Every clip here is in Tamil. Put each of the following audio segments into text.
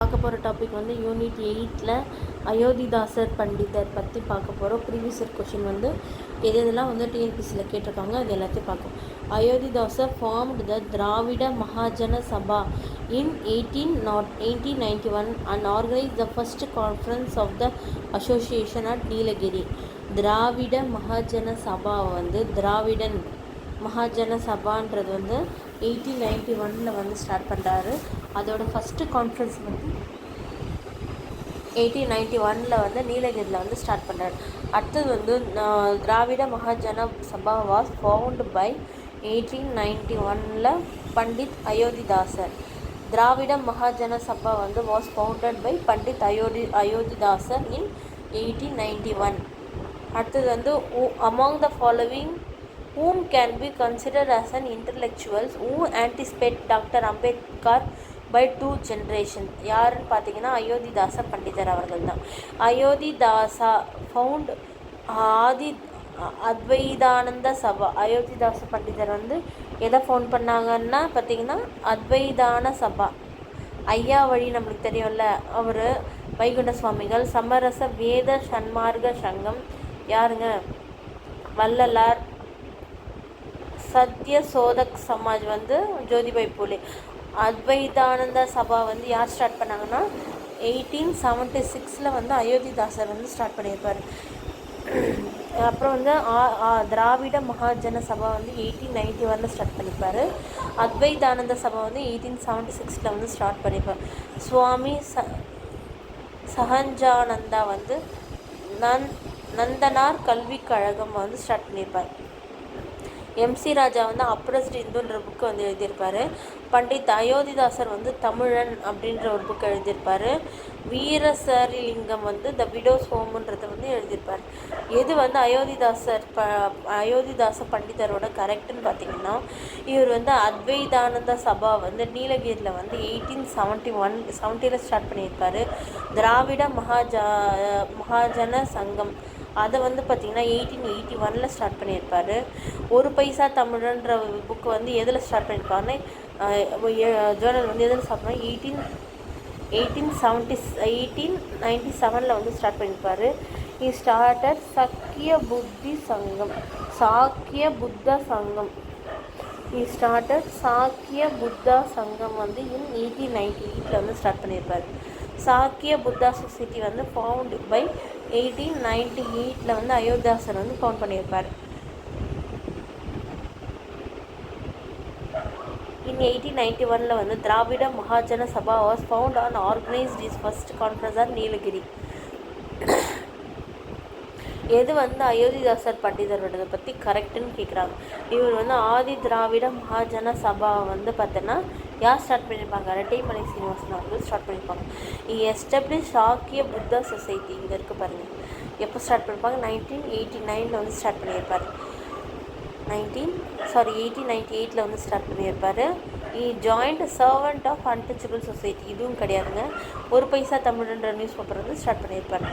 பார்க்க போகிற டாபிக் வந்து யூனிட் 8ல் அயோத்திதாசர் பண்டிதர் பற்றி பார்க்க போகிறோம். ப்ரீவியஸ் இயர் கொஷின் வந்து எதெல்லாம் வந்து டிஎன்பிசியில் கேட்டிருக்காங்க அது எல்லாத்தையும் பார்க்கும். Ayothidasar formed the Dravida Mahajana Sabha in 1891 and organized the first conference of the association at Nilgiri. Dravida Mahajana Sabha வந்து திராவிடன் மகாஜன சபான்றது வந்து 1891 வந்து ஸ்டார்ட் பண்ணுறாரு. அதோட ஃபஸ்ட்டு கான்ஃபரன்ஸ் வந்து 1891 வந்து நீலகிரியில் வந்து ஸ்டார்ட் பண்ணுறாரு. அடுத்தது வந்து Dravida Mahajana Sabha was found by 1891 Pandit Ayothidasar. Dravida Mahajana Sabha வந்து was founded by Pandit Ayothidasar in 1891. அடுத்தது வந்து among the following whom can be considered as an intellectuals who anticipate doctor Ambedkar by 2 generations. யாருன்னு பார்த்தீங்கன்னா அயோத்திதாச பண்டிதர் அவர்கள் தான். அயோத்திதாசா ஃபவுண்ட் அத்வைதானந்த சபா. அயோத்திதாச பண்டிதர் வந்து எதை ஃபவுண்ட் பண்ணாங்கன்னா பார்த்தீங்கன்னா அத்வைதான சபா. ஐயா வழி நம்மளுக்கு தெரியும்ல, அவர் வைகுண்ட சுவாமிகள். சமரச வேத சன்மார்க்க சங்கம் யாருங்க? வள்ளலார். சத்ய சோதக் சமாஜ் வந்து ஜோதிபாய் பூலே. அத்வைதானந்த சபா வந்து யார் ஸ்டார்ட் பண்ணாங்கன்னா 1876 வந்து அயோத்திதாசர் வந்து ஸ்டார்ட் பண்ணியிருப்பார். அப்புறம் வந்து திராவிட மகாஜன சபா வந்து 1891 ஸ்டார்ட் பண்ணியிருப்பார். அத்வைதானந்த சபா வந்து 1876 வந்து ஸ்டார்ட் பண்ணியிருப்பார். சுவாமி சஹஜானந்தா வந்து நந்தனார் கல்விக் கழகம் வந்து ஸ்டார்ட் பண்ணியிருப்பார். எம்சி ராஜா வந்து அப்ரஸ்ட் இந்துன்ற புக்கு வந்து எழுதியிருப்பார். பண்டித் அயோத்திதாசர் வந்து தமிழன் அப்படின்ற ஒரு புக்கு எழுதியிருப்பார். வீரசரிலிங்கம் வந்து த விடோஸ் ஹோம்ன்றதை வந்து எழுதியிருப்பார். எது வந்து அயோத்திதாச பண்டிதரோட கரெக்டுன்னு பார்த்தீங்கன்னா, இவர் வந்து அத்வைதானந்த சபா வந்து நீலகிரியில் வந்து 1870 ஸ்டார்ட் பண்ணியிருப்பார். திராவிட மகாஜன சங்கம் அதை வந்து பார்த்திங்கன்னா 1881 ஸ்டார்ட் பண்ணியிருப்பார். ஒரு பைசா தமிழன்ற புக்கு வந்து எதில் ஸ்டார்ட் பண்ணியிருப்பாருன்னு ஜேர்னல் வந்து எதில் ஸ்டார்ட் பண்ணி 1897 வந்து ஸ்டார்ட் பண்ணியிருப்பார். ஸ்டார்டட் சாக்கிய புத்த சங்கம் வந்து 1898 வந்து ஸ்டார்ட் பண்ணியிருப்பார். சாக்கிய புத்தா சொசைட்டி வந்து ஃபவுண்ட் பை 1898 வந்து அயோத்திதாசர் வந்து ஃபவுண்ட் பண்ணியிருப்பார். இன் 1891 வந்து Dravida Mahajana Sabha was found and organised his first conference at Nilgiri. எது வந்து அயோத்திதாசர் பண்டிதரோட பற்றி கரெக்டுன்னு கேட்குறாங்க. இவர் வந்து ஆதி திராவிட மகாஜன சபா வந்து பார்த்தோன்னா யார் ஸ்டார்ட் பண்ணியிருப்பாங்க? ரெட்டைமலை சீனிவாசன் அவர்கள் ஸ்டார்ட் பண்ணியிருப்பாங்க. எஸ்டாப்ளிஷ் சாக்கிய புத்தா சொசைட்டி இங்கே இருக்குது பாருங்கள். எப்போ ஸ்டார்ட் பண்ணியிருப்பாங்க? 1989 வந்து ஸ்டார்ட் பண்ணியிருப்பார். 1898 வந்து ஸ்டார்ட் பண்ணியிருப்பார். Joint servant of untouchable society, இதுவும் கிடையாதுங்க. ஒரு பைசா தமிழ்ன்ற நியூஸ் பேப்பர் வந்து ஸ்டார்ட் பண்ணியிருப்பார்.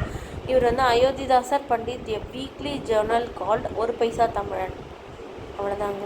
இவர் வந்து Ayothidasar Pandit a weekly journal called Oru Paisa தமிழன். அவ்வளோதாங்க.